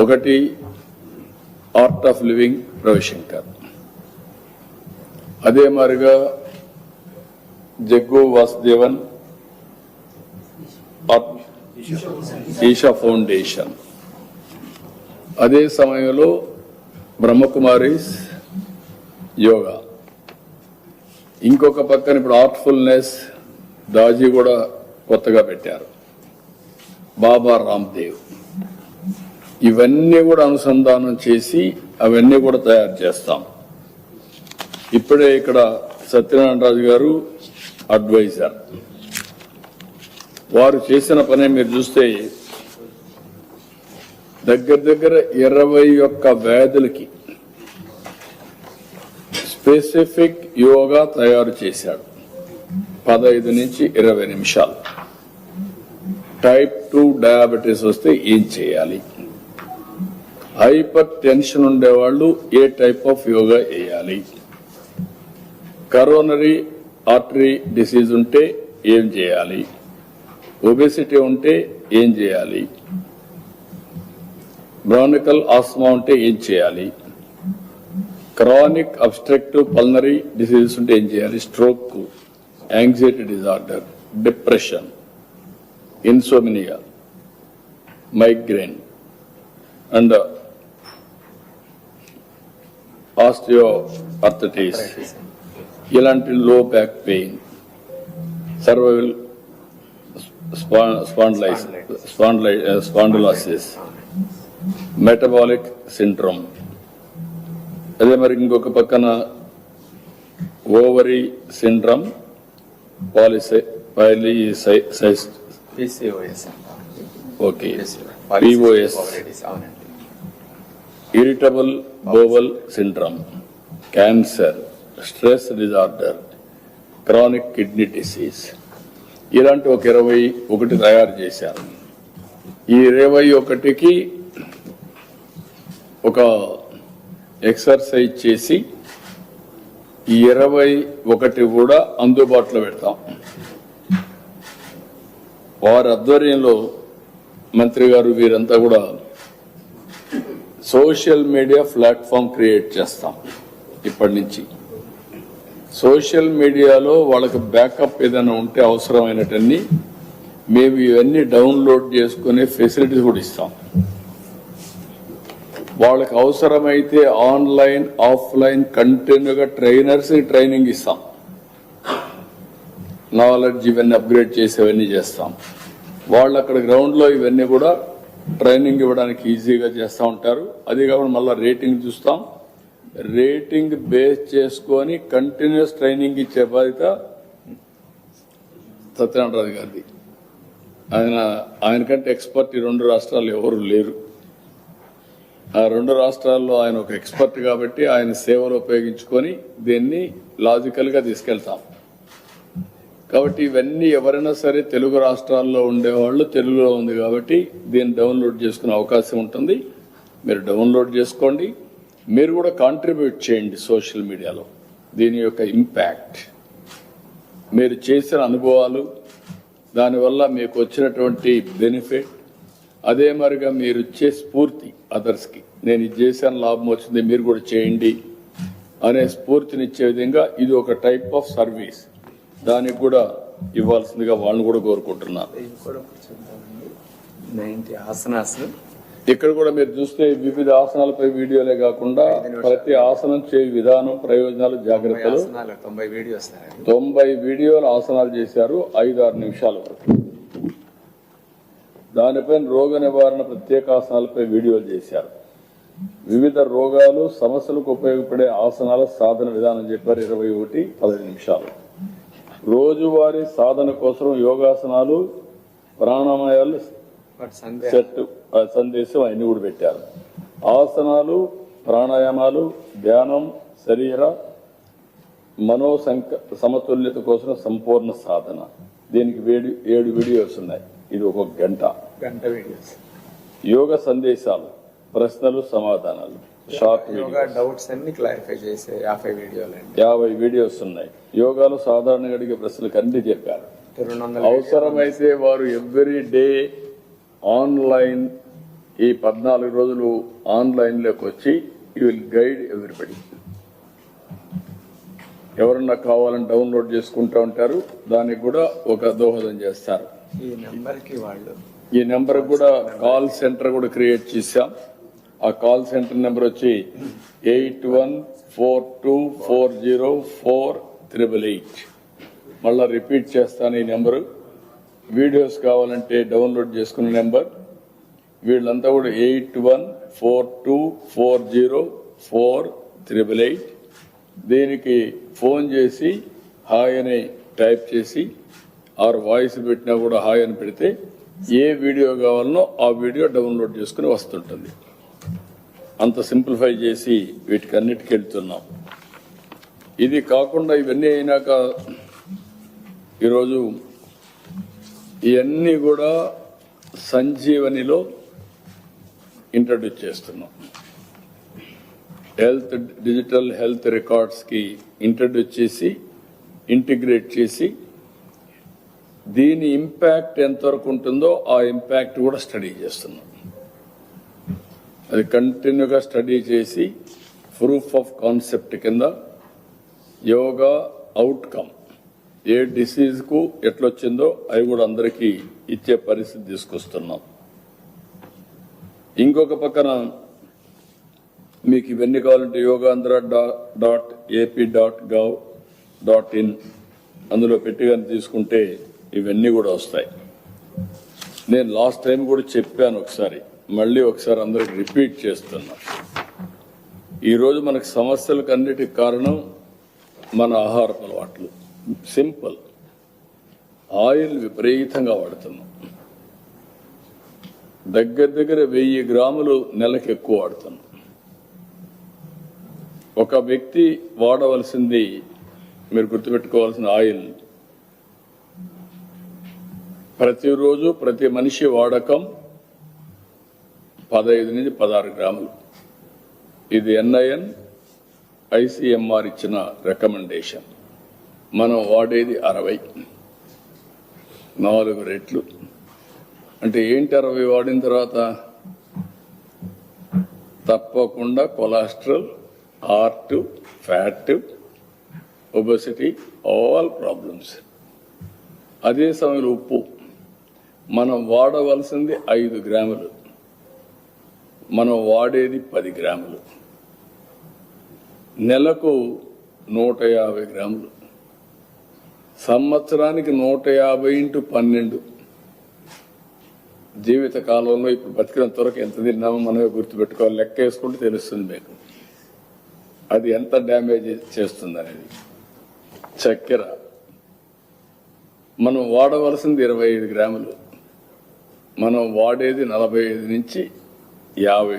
ఒకటి art of living Ravishankar, అదే మాదిరిగా జగ్గు వాసుదేవన్ ఈషా ఫౌండేషన్, అదే సమయంలో బ్రహ్మకుమారీస్ యోగా, ఇంకొక పక్కన ఇప్పుడు ఆర్ట్ఫుల్నెస్ దాజీ కూడా కొత్తగా పెట్టారు, బాబా రామ్దేవ్. ఇవన్నీ కూడా అనుసంధానం చేసి అవన్నీ కూడా తయారు చేస్తాం. ఇప్పుడే ఇక్కడ సత్యనారాయణ రాజు గారు అడ్వైజర్, వారు చేసిన పని మీరు చూస్తే దగ్గర 21 వ్యాధులకి స్పెసిఫిక్ యోగా తయారు చేశాడు. 15 నుంచి 20 నిమిషాలు. టైప్ 2 డయాబెటీస్ వస్తే ఏం చేయాలి, హైపర్ టెన్షన్ ఉండేవాళ్ళు ఏ టైప్ ఆఫ్ యోగా వేయాలి, కరోనరీ ఆర్టరీ డిసీజ్ ఉంటే ఏం చేయాలి, ఒబెసిటీ ఉంటే ఏం చేయాలి, బ్రానికల్ ఆస్మా ఉంటే ఏం చేయాలి, క్రానిక్ అబ్స్ట్రక్టివ్ పల్మనరీ డిసీజెస్ ఉంటే ఏం చేయాలి, stroke, anxiety disorder, depression, insomnia, migraine and osteoarthritis, ఇలాంటి లో back pain, survival spondylosis, metabolic syndrome, అదే మరి ఇంకొక పక్కన ovary syndrome, POS, irritable bowel syndrome, cancer, stress disorder, chronic kidney disease, ఇలాంటి ఒక 21 తయారు చేశారు. ఈ 21కి ఒక ఎక్సర్సైజ్ చేసి ఈ 21 కూడా అందుబాటులో పెడతాం. వారి ఆధ్వర్యంలో మంత్రి గారు వీరంతా కూడా సోషల్ మీడియా ప్లాట్ఫామ్ క్రియేట్ చేస్తాం. ఇప్పటి నుంచి సోషల్ మీడియాలో వాళ్ళకి బ్యాకప్ ఏదైనా ఉంటే అవసరమైనటన్ని మేము ఇవన్నీ డౌన్లోడ్ చేసుకునే ఫెసిలిటీస్ కూడా ఇస్తాం. వాళ్ళకి అవసరమైతే ఆన్లైన్ ఆఫ్లైన్ కంటిన్యూగా ట్రైనర్స్ ట్రైనింగ్ ఇస్తాం. నాలెడ్జ్ ఇవన్నీ అప్గ్రేడ్ చేసేవన్నీ చేస్తాం. వాళ్ళు అక్కడ గ్రౌండ్ లో ఇవన్నీ కూడా ట్రైనింగ్ ఇవ్వడానికి ఈజీగా చేస్తూ ఉంటారు. అది కాకుండా మళ్ళీ రేటింగ్ చూస్తాం. రేటింగ్ బేస్ చేసుకొని కంటిన్యూస్ ట్రైనింగ్ ఇచ్చే బాధ్యత సత్యనారాయణ రాజు గారిది. ఆయనకంటే ఎక్స్పర్ట్ ఈ 2 రాష్ట్రాల్లో ఎవరు లేరు. ఆ 2 రాష్ట్రాల్లో ఆయన ఒక ఎక్స్పర్ట్ కాబట్టి ఆయన సేవలు ఉపయోగించుకొని దీన్ని లాజికల్ గా తీసుకెళ్తాం. కాబట్టి ఇవన్నీ ఎవరైనా సరే తెలుగు రాష్ట్రాల్లో ఉండేవాళ్ళు తెలుగులో ఉంది కాబట్టి దీన్ని డౌన్లోడ్ చేసుకునే అవకాశం ఉంటుంది. మీరు డౌన్లోడ్ చేసుకోండి. మీరు కూడా కాంట్రిబ్యూట్ చేయండి సోషల్ మీడియాలో. దీని యొక్క ఇంపాక్ట్, మీరు చేసిన అనుభవాలు, దానివల్ల మీకు వచ్చినటువంటి బెనిఫిట్, అదే మరిగా మీరు ఇచ్చే స్ఫూర్తి అదర్స్కి, నేను ఇది చేశాను లాభం వచ్చింది మీరు కూడా చేయండి అనే స్ఫూర్తినిచ్చే విధంగా ఇది ఒక టైప్ ఆఫ్ సర్వీస్. దానికి కూడా ఇవ్వాల్సిందిగా వాళ్ళని కూడా కోరుకుంటున్నాను. ఇక్కడ కూడా మీరు చూస్తే వివిధ ఆసనాలపై వీడియోలే కాకుండా ప్రతి ఆసనం చే విధానం, ప్రయోజనాలు, జాగ్రత్తలు 90 వీడియోలు ఆసనాలు చేశారు 5-6 నిమిషాల వరకు. దానిపైన రోగ నివారణ ప్రత్యేక ఆసనాలపై వీడియోలు చేశారు. వివిధ రోగాలు, సమస్యలకు ఉపయోగపడే ఆసనాల సాధన విధానం చెప్పారు 21-15 నిమిషాలు. రోజువారీ సాధన కోసం యోగాసనాలు, ప్రాణాయామాలు సెట్ సందేశం అన్ని కూడా పెట్టారు. ఆసనాలు, ప్రాణాయామాలు, ధ్యానం, శరీర మనో సమతుల్యత కోసం సంపూర్ణ సాధన. దీనికి 7 వీడియోస్ ఉన్నాయి. ఇది ఒక గంట వీడియోస్. యోగ సందేశాలు, ప్రశ్నలు, సమాధానాలు, షార్ట్ డౌట్స్ అన్ని క్లారిఫై చేసే 50 వీడియోస్ ఉన్నాయి. యోగాలు సాధారణంగా అడిగే ప్రశ్నలకు అన్ని చెప్పారు. అవసరమైతే వారు ఎవ్రీ డే ఆన్లైన్ ఈ 14 రోజులు ఆన్లైన్లోకి వచ్చి యూ విల్ గైడ్ ఎవ్రీబడి. ఎవరన్నా కావాలని డౌన్లోడ్ చేసుకుంటూ ఉంటారు, దానికి కూడా ఒక దోహదం చేస్తారు. ఈ నెంబర్ కి వాళ్ళు ఈ నెంబర్ కూడా కాల్ సెంటర్ కూడా క్రియేట్ చేశాం. ఆ కాల్ సెంటర్ నెంబర్ వచ్చి 8142404888. మళ్ళా రిపీట్ చేస్తాను ఈ నెంబరు. వీడియోస్ కావాలంటే డౌన్లోడ్ చేసుకునే నెంబర్. వీళ్ళంతా కూడా 8142404888. దీనికి ఫోన్ చేసి హాయ్ అని టైప్ చేసి ఆర్ వాయిస్ పెట్టినా కూడా హాయ్ అని పెడితే ఏ వీడియో కావాలనో ఆ వీడియో డౌన్లోడ్ చేసుకుని వస్తుంటుంది. అంత సింప్లిఫై చేసి వీటికి అన్నిటికీ వెళ్తున్నాం. ఇది కాకుండా ఇవన్నీ అయినాక ఈరోజు ఇవన్నీ కూడా సంజీవనిలో ఇంట్రడ్యూస్ చేస్తున్నాం. డిజిటల్ హెల్త్ రికార్డ్స్ కి ఇంట్రడ్యూస్ చేసి ఇంటిగ్రేట్ చేసి దీని ఇంపాక్ట్ ఎంతవరకు ఉంటుందో ఆ ఇంపాక్ట్ కూడా స్టడీ చేస్తున్నాం. అది కంటిన్యూగా స్టడీ చేసి ప్రూఫ్ ఆఫ్ కాన్సెప్ట్ కింద యోగా అవుట్కమ్ ఏ డిసీజ్ కు ఎట్లొచ్చిందో అవి కూడా అందరికీ ఇచ్చే పరిస్థితి తీసుకొస్తున్నాం. ఇంకొక పక్కన మీకు ఇవన్నీ కావాలంటే yogaandhra.ap.gov.in అందులో పెట్టిగాని తీసుకుంటే ఇవన్నీ కూడా వస్తాయి. నేను లాస్ట్ టైం కూడా చెప్పాను ఒకసారి, మళ్ళీ ఒకసారి అందరికి రిపీట్ చేస్తున్నా. ఈరోజు మనకు సమస్యలకు అన్నిటికి కారణం మన ఆహారపు అలవాట్లు. సింపుల్, ఆయిల్ విపరీతంగా వాడుతున్నాం. దగ్గర 1000 గ్రాములు నెలకు ఎక్కువ వాడుతున్నాం. ఒక వ్యక్తి వాడవలసింది, మీరు గుర్తుపెట్టుకోవాల్సిన ఆయిల్ ప్రతిరోజు ప్రతి మనిషి వాడకం 15 నుంచి 16 గ్రాములు. ఇది NIN ICMR ఇచ్చిన రికమెండేషన్. మనం వాడేది 60, 4 రెట్లు. అంటే ఏంటి 60 వాడిన తర్వాత? తప్పకుండా cholesterol, heart, fat, obesity, all problems. అదే సమయంలో ఉప్పు మనం వాడవలసింది 5 గ్రాములు, మనం వాడేది 10 గ్రాములు. నెలకు 150 గ్రాములు, సంవత్సరానికి 150 × 12. జీవిత కాలంలో ఇప్పుడు బతికినంత వరకు ఎంత తిన్నామో మనమే గుర్తుపెట్టుకోవాలి. లెక్క వేసుకుంటే తెలుస్తుంది మీకు అది ఎంత డ్యామేజ్ చేస్తుంది అనేది. చక్కెర మనం వాడవలసింది 25 గ్రాములు, మనం వాడేది 45 నుంచి 50 గ్రాములు.